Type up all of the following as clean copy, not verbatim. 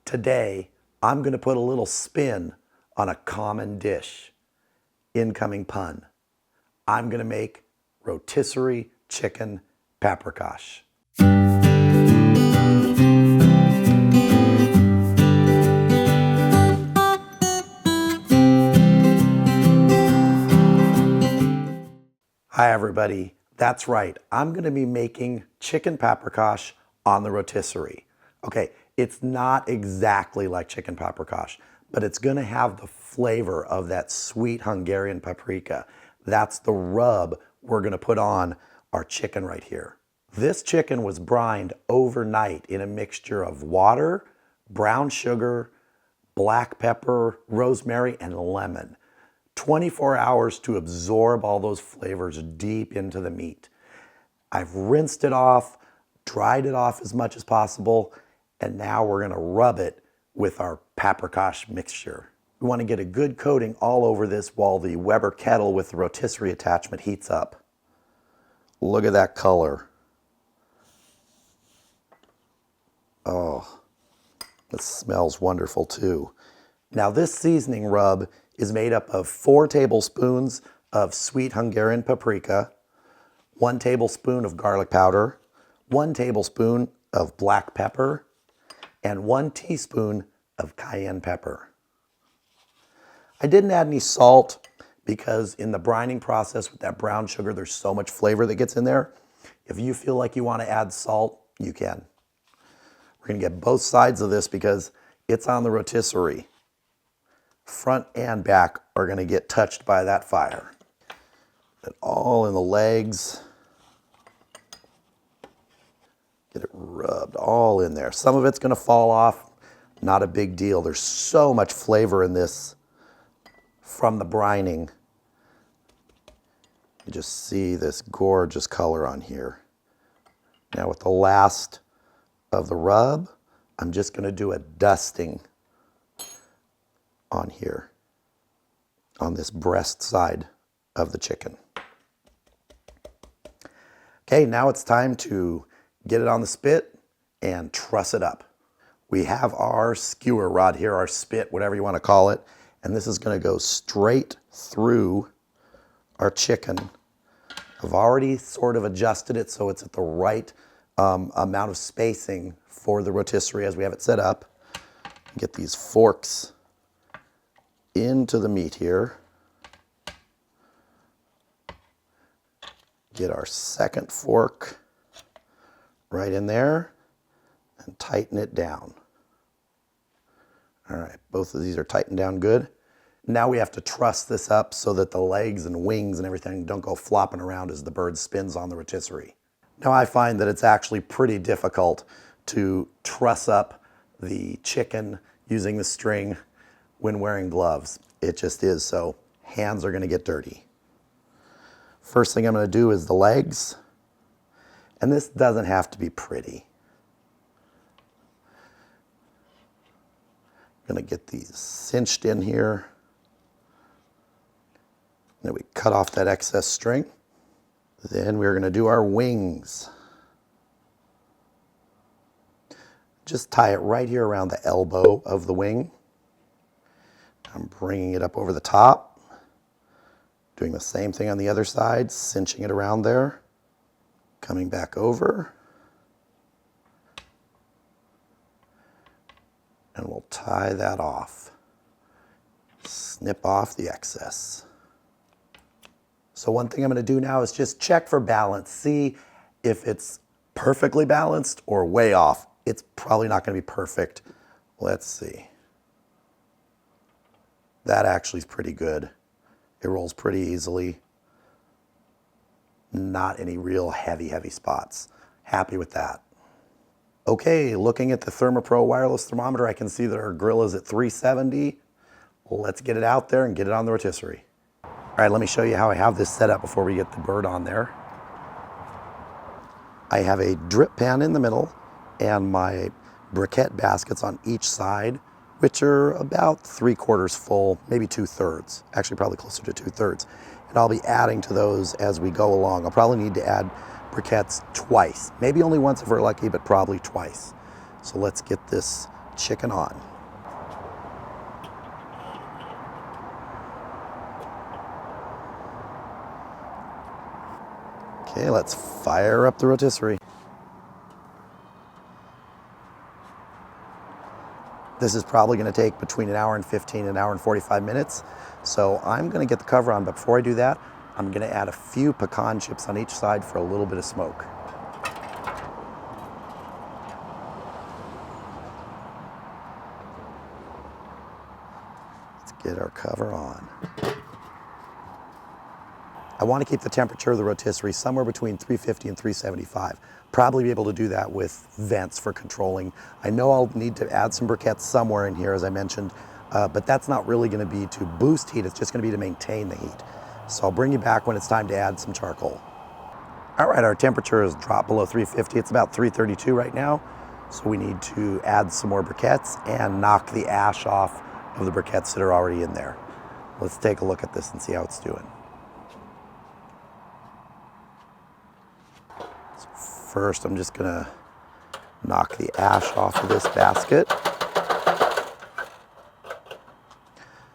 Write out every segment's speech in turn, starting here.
Today, I'm going to put a little spin on a common dish. Incoming pun. I'm going to make rotisserie chicken paprikash. Hi everybody, that's right, I'm going to be making chicken paprikash on the rotisserie. Okay, it's not exactly like chicken paprikash, but it's going to have the flavor of that sweet Hungarian paprika. That's the rub we're going to put on our chicken right here. This chicken was brined overnight in a mixture of water, brown sugar, black pepper, rosemary, and lemon. 24 hours to absorb all those flavors deep into the meat. I've rinsed it off, dried it off as much as possible, and now we're gonna rub it with our paprikash mixture. We wanna get a good coating all over this while the Weber Kettle with the rotisserie attachment heats up. Look at that color. Oh, it smells wonderful too. Now this seasoning rub is made up of 4 tablespoons of sweet Hungarian paprika, 1 tablespoon of garlic powder, 1 tablespoon of black pepper, and 1 teaspoon of cayenne pepper. I didn't add any salt because in the brining process with that brown sugar, there's so much flavor that gets in there. If you feel like you want to add salt, you can. We're going to get both sides of this because it's on the rotisserie. Front and back are going to get touched by that fire. Get all in the legs. Get it rubbed all in there. Some of it's going to fall off. Not a big deal. There's so much flavor in this from the brining. You just see this gorgeous color on here. Now with the last of the rub, I'm just going to do a dusting on here, on this breast side of the chicken. Okay, now it's time to get it on the spit and truss it up. We have our skewer rod here, our spit, whatever you want to call it, and this is going to go straight through our chicken. I've already sort of adjusted it so it's at the right amount of spacing for the rotisserie as we have it set up. Get these forks into the meat here. Get our second fork right in there and tighten it down. All right, both of these are tightened down good. Now we have to truss this up so that the legs and wings and everything don't go flopping around as the bird spins on the rotisserie. Now I find that it's actually pretty difficult to truss up the chicken using the string when wearing gloves. It just is, so hands are going to get dirty. First thing I'm going to do is the legs, and this doesn't have to be pretty. I'm going to get these cinched in here. Then we cut off that excess string. Then we're going to do our wings. Just tie it right here around the elbow of the wing. I'm bringing it up over the top, doing the same thing on the other side, cinching it around there, coming back over, and we'll tie that off. Snip off the excess. So one thing I'm going to do now is just check for balance, see if it's perfectly balanced or way off. It's probably not going to be perfect. Let's see. That actually is pretty good. It rolls pretty easily. Not any real heavy spots. Happy with that. Okay, looking at the ThermoPro wireless thermometer, I can see that our grill is at 370. Let's get it out there and get it on the rotisserie. All right, let me show you how I have this set up before we get the bird on there. I have a drip pan in the middle and my briquette baskets on each side, which are about 3/4 full, maybe 2/3, actually probably closer to 2/3. And I'll be adding to those as we go along. I'll probably need to add briquettes twice, maybe only once if we're lucky, but probably twice. So let's get this chicken on. Okay, let's fire up the rotisserie. This is probably going to take between an hour and 15 and an hour and 45 minutes. So I'm going to get the cover on, but before I do that, I'm going to add a few pecan chips on each side for a little bit of smoke. Let's get our cover on. I want to keep the temperature of the rotisserie somewhere between 350 and 375. Probably be able to do that with vents for controlling. I know I'll need to add some briquettes somewhere in here, as I mentioned, but that's not really going to be to boost heat. It's just going to be to maintain the heat. So I'll bring you back when it's time to add some charcoal. All right, our temperature has dropped below 350. It's about 332 right now. So we need to add some more briquettes and knock the ash off of the briquettes that are already in there. Let's take a look at this and see how it's doing. First, I'm just gonna knock the ash off of this basket.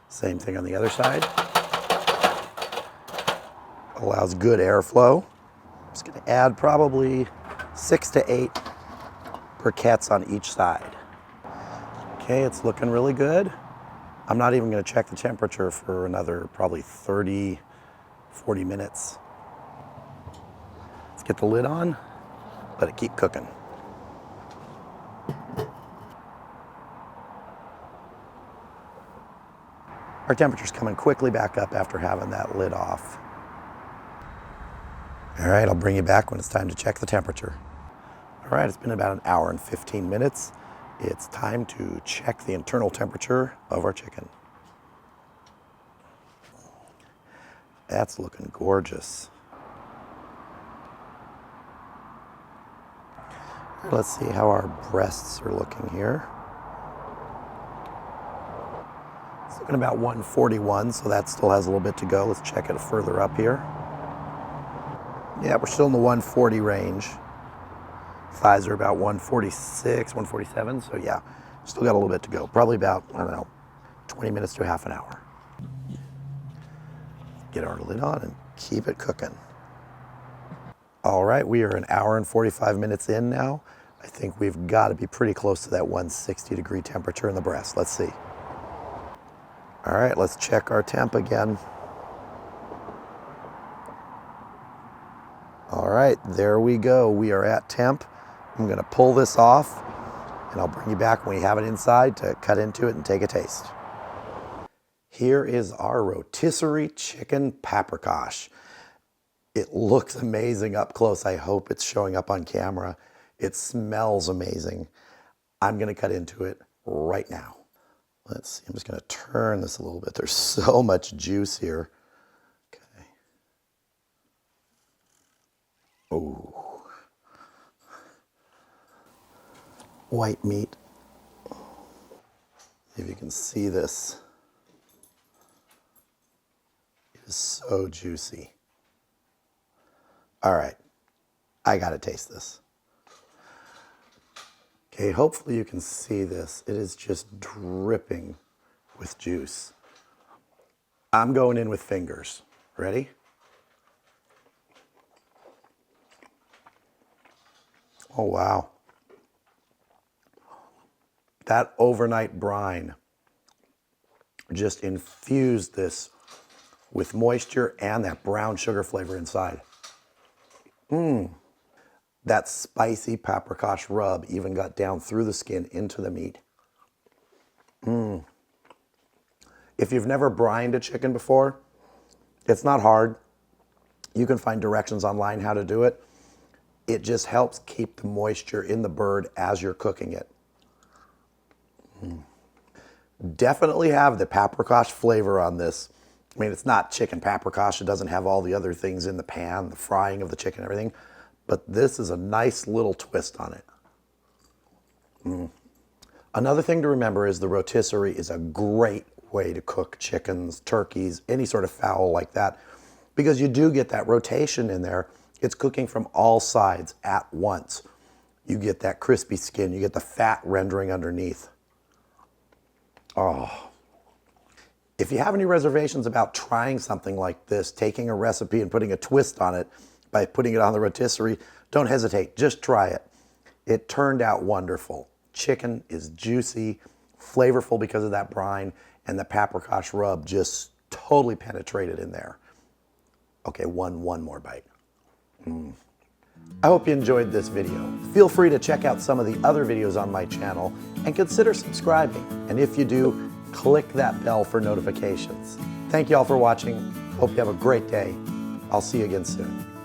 Same thing on the other side. Allows good airflow. I'm just gonna add probably 6 to 8 briquettes on each side. Okay, it's looking really good. I'm not even gonna check the temperature for another probably 30, 40 minutes. Let's get the lid on. Let it keep cooking. Our temperature's coming quickly back up after having that lid off. All right, I'll bring you back when it's time to check the temperature. All right, it's been about an hour and 15 minutes. It's time to check the internal temperature of our chicken. That's looking gorgeous. Let's see how our breasts are looking here. It's looking about 141, so that still has a little bit to go. Let's check it further up here. Yeah, we're still in the 140 range. Thighs are about 146, 147, so yeah, still got a little bit to go. Probably about, I don't know, 20 minutes to half an hour. Get our lid on and keep it cooking. All right, we are an hour and 45 minutes in now. I think we've got to be pretty close to that 160-degree temperature in the breast. Let's see. All right, let's check our temp again. All right, there we go. We are at temp. I'm going to pull this off, and I'll bring you back when we have it inside to cut into it and take a taste. Here is our rotisserie chicken paprikash. It looks amazing up close. I hope it's showing up on camera. It smells amazing. I'm gonna cut into it right now. Let's see, I'm just gonna turn this a little bit. There's so much juice here. Okay. Ooh. White meat. If you can see this. It is so juicy. All right, I gotta taste this. Okay, hopefully you can see this. It is just dripping with juice. I'm going in with fingers. Ready? Oh, wow. That overnight brine just infused this with moisture and that brown sugar flavor inside. That spicy paprikash rub even got down through the skin into the meat. If you've never brined a chicken before, it's not hard. You can find directions online how to do it. It just helps keep the moisture in the bird as you're cooking it. Definitely have the paprikash flavor on this. I mean, it's not chicken paprikash. It doesn't have all the other things in the pan, the frying of the chicken, everything. But this is a nice little twist on it. Another thing to remember is the rotisserie is a great way to cook chickens, turkeys, any sort of fowl like that, because you do get that rotation in there. It's cooking from all sides at once. You get that crispy skin, you get the fat rendering underneath. If you have any reservations about trying something like this, taking a recipe and putting a twist on it by putting it on the rotisserie, don't hesitate, just try it. It turned out wonderful. Chicken is juicy, flavorful because of that brine, and the paprikash rub just totally penetrated in there. Okay, one more bite. I hope you enjoyed this video. Feel free to check out some of the other videos on my channel and consider subscribing. And if you do, click that bell for notifications. Thank you all for watching. Hope you have a great day. I'll see you again soon.